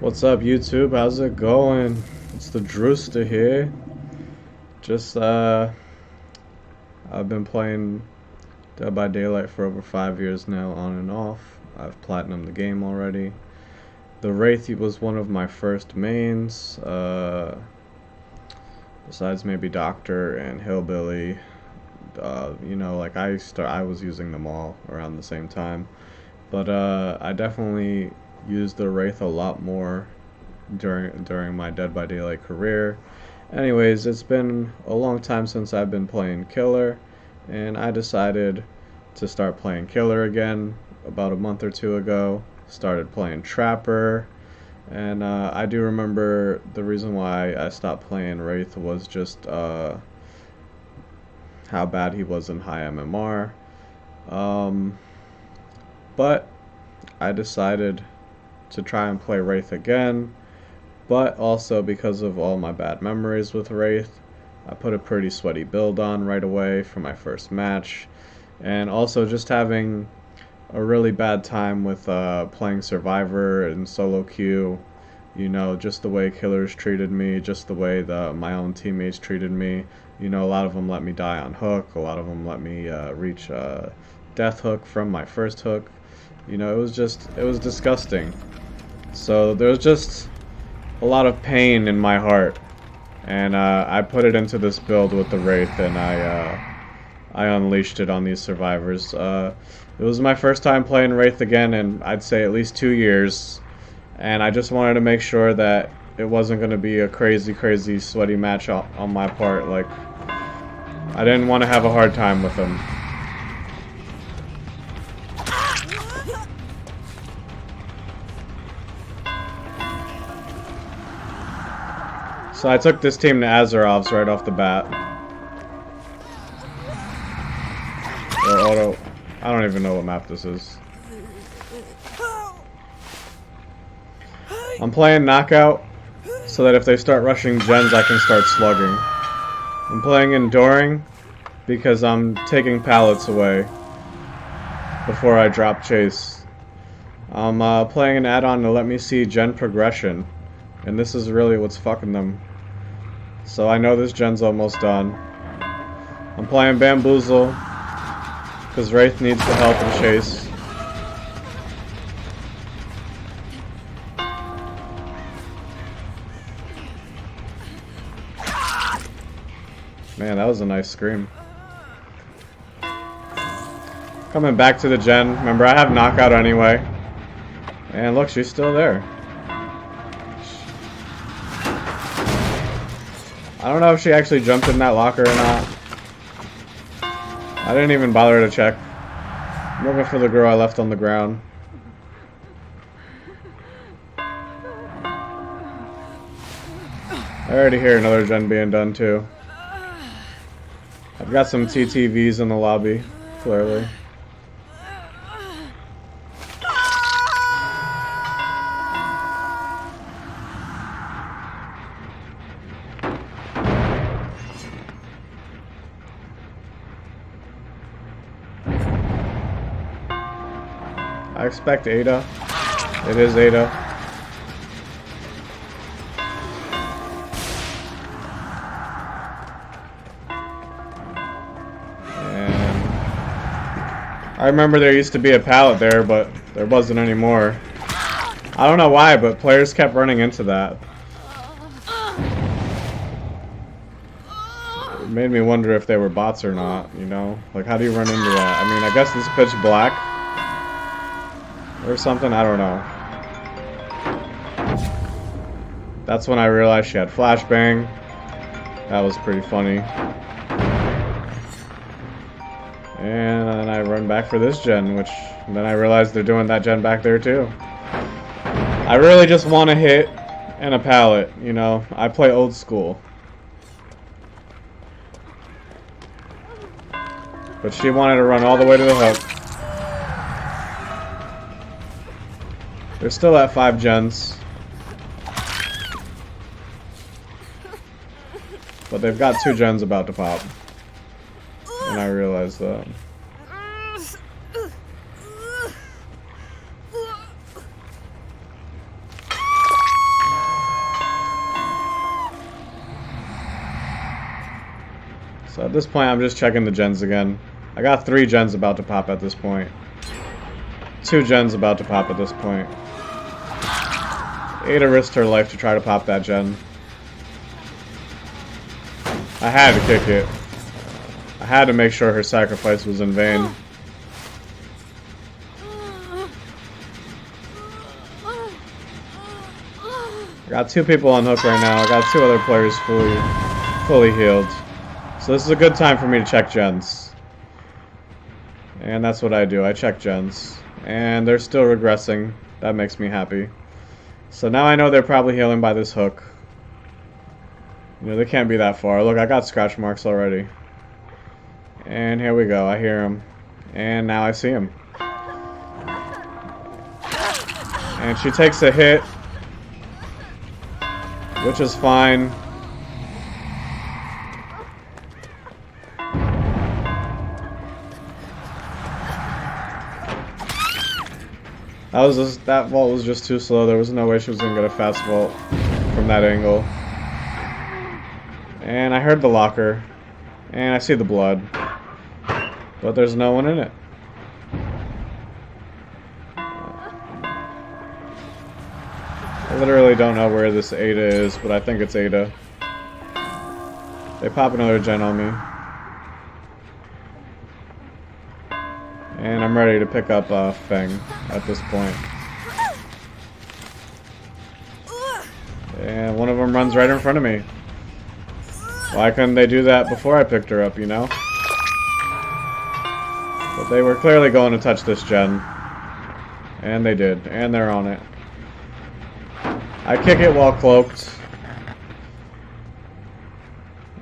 What's up, YouTube? How's it going? It's the Drewster here. I've been playing Dead by Daylight for over 5 years now, on and off. I've platinumed the game already. The Wraith was one of my first mains, besides maybe Doctor and Hillbilly. I was using them all around the same time. But I definitely used the Wraith a lot more during my Dead by Daylight career. Anyways, it's been a long time since I've been playing Killer, and I decided to start playing Killer again about a month or two ago. Started playing Trapper, and I do remember the reason why I stopped playing Wraith was just how bad he was in high MMR. But I decided to try and play Wraith again, but also because of all my bad memories with Wraith, I put a pretty sweaty build on right away for my first match, and also just having a really bad time with playing Survivor and solo queue. You know, just the way killers treated me, just the way my own teammates treated me. You know, a lot of them let me die on hook, a lot of them let me reach death hook from my first hook. You know, it was disgusting. So there was just a lot of pain in my heart, and I put it into this build with the Wraith, and I unleashed it on these survivors. It was my first time playing Wraith again in I'd say at least 2 years, and I just wanted to make sure that it wasn't going to be a crazy sweaty match on my part. Like, I didn't want to have a hard time with them. So I took this team to Azerov's right off the bat. Or Auto. I don't even know what map this is. I'm playing Knockout so that if they start rushing gens, I can start slugging. I'm playing Enduring because I'm taking pallets away before I drop chase. I'm playing an add-on to let me see gen progression, and this is really what's fucking them. So I know this gen's almost done. I'm playing Bamboozle because Wraith needs the help and chase. Man, that was a nice scream. Coming back to the gen. Remember, I have Knockout anyway. And look, she's still there. I don't know if she actually jumped in that locker or not. I didn't even bother to check. I'm looking for the girl I left on the ground. I already hear another gen being done too. I've got some TTVs in the lobby, clearly. I expect Ada. It is Ada. And I remember there used to be a pallet there, but there wasn't anymore. I don't know why, but players kept running into that. It made me wonder if they were bots or not, you know? Like, how do you run into that? I mean, I guess it's pitch black or something, I don't know. That's when I realized she had flashbang. That was pretty funny. And then I run back for this gen, which then I realized they're doing that gen back there too. I really just want a hit and a pallet, you know. I play old school. But she wanted to run all the way to the hook. They're still at 5 gens. But they've got 2 gens about to pop. And I realized that. So at this point, I'm just checking the gens again. I got 3 gens about to pop at this point. 2 gens about to pop at this point. Ada risked her life to try to pop that gen. I had to kick it. I had to make sure her sacrifice was in vain. I got 2 people on hook right now. I got 2 other players fully healed. So this is a good time for me to check gens. And that's what I do. I check gens. And they're still regressing. That makes me happy. So now I know they're probably healing by this hook. You know, they can't be that far. Look, I got scratch marks already. And here we go. I hear him. And now I see him. And she takes a hit, which is fine. That vault was just too slow. There was no way she was gonna get a fast vault from that angle. And I heard the locker. And I see the blood. But there's no one in it. I literally don't know where this Ada is, but I think it's Ada. They pop another gen on me. And I'm ready to pick up Feng at this point. And one of them runs right in front of me. Why couldn't they do that before I picked her up, you know? But they were clearly going to touch this gen. And they did. And they're on it. I kick it while cloaked.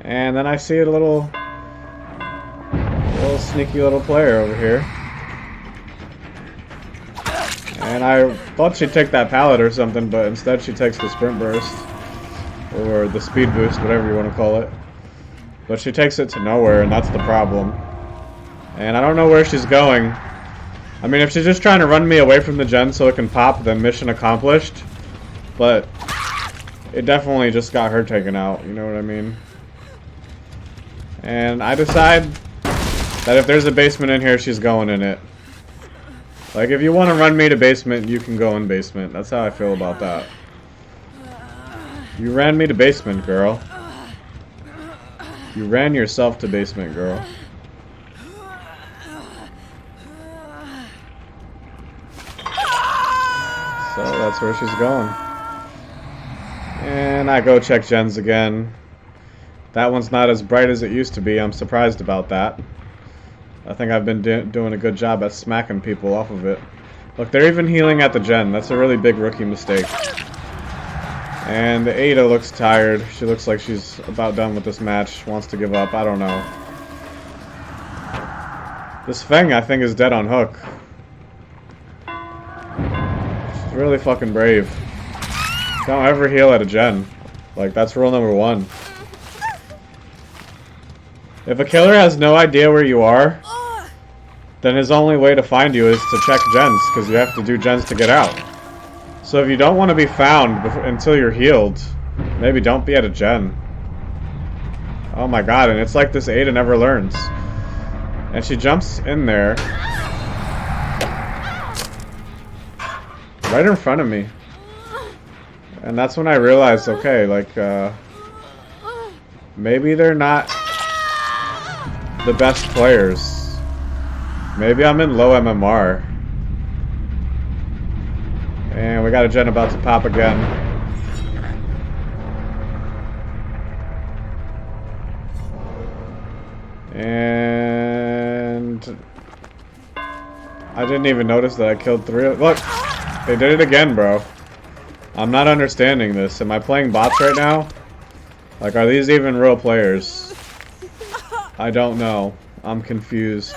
And then I see a little sneaky little player over here. And I thought she'd take that pallet or something, but instead she takes the sprint burst. Or the speed boost, whatever you want to call it. But she takes it to nowhere, and that's the problem. And I don't know where she's going. I mean, if she's just trying to run me away from the gen so it can pop, then mission accomplished. But it definitely just got her taken out, you know what I mean? And I decide that if there's a basement in here, she's going in it. Like, if you want to run me to basement, you can go in basement. That's how I feel about that. You ran me to basement, girl. You ran yourself to basement, girl. So that's where she's going. And I go check gens again. That one's not as bright as it used to be. I'm surprised about that. I think I've been doing a good job at smacking people off of it. Look, they're even healing at the gen. That's a really big rookie mistake. And the Ada looks tired. She looks like she's about done with this match. Wants to give up. I don't know. This Feng, I think, is dead on hook. She's really fucking brave. Don't ever heal at a gen. Like, that's rule number 1. If a killer has no idea where you are, then his only way to find you is to check gens, because you have to do gens to get out. So if you don't want to be found until you're healed, maybe don't be at a gen. Oh my god, and it's like this Ada never learns. And she jumps in there. Right in front of me. And that's when I realized, okay, like, maybe they're not the best players. Maybe I'm in low MMR. And we got a gen about to pop again. And I didn't even notice that I killed 3 of them. Look! They did it again, bro. I'm not understanding this. Am I playing bots right now? Like, are these even real players? I don't know. I'm confused.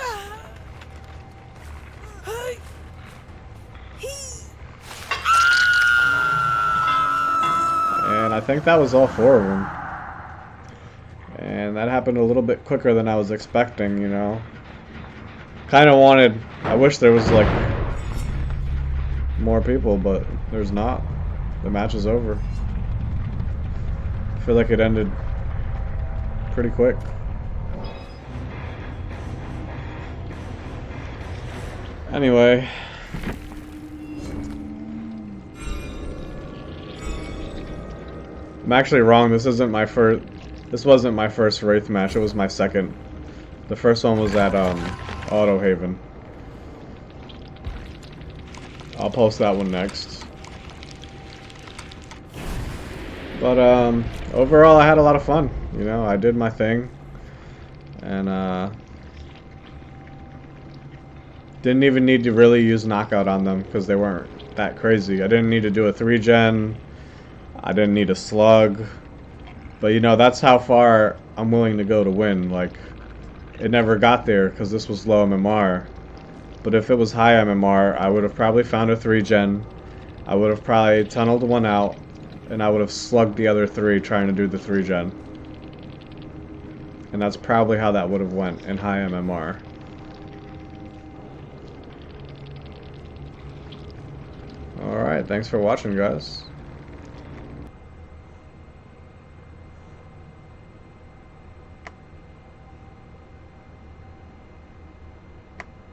And I think that was all 4 of them. And that happened a little bit quicker than I was expecting, you know. Kind of wanted... I wish there was, like, more people, but there's not. The match is over. I feel like it ended pretty quick. Anyway. I'm actually wrong. This wasn't my first Wraith match. It was my second. The first one was at Auto Haven. I'll post that one next. But overall, I had a lot of fun. You know, I did my thing, and didn't even need to really use knockout on them because they weren't that crazy. I didn't need to do a 3-gen. I didn't need a slug. But you know, that's how far I'm willing to go to win. Like, it never got there because this was low MMR. But if it was high MMR, I would have probably found a 3-gen. I would have probably tunneled one out, and I would have slugged the other 3 trying to do the 3-gen. And that's probably how that would have went in high MMR. Alright, thanks for watching, guys.